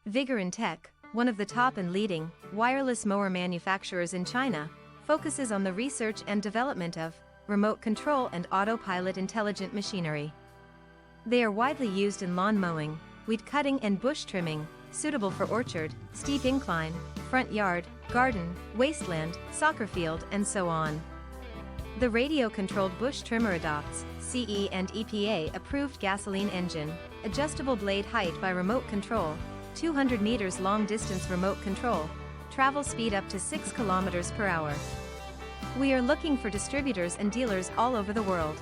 Vigorun Tech, one of the top and leading wireless mower manufacturers in China, focuses on the research and development of remote control and autopilot intelligent machinery. They are widely used in lawn mowing, weed cutting and bush trimming, suitable for orchard, steep incline, front yard, garden, wasteland, soccer field, and so on. The radio-controlled bush trimmer adopts CE and EPA-approved gasoline engine, adjustable blade height by remote control, 200 meters long-distance remote control, travel speed up to 6 kilometers per hour. We are looking for distributors and dealers all over the world.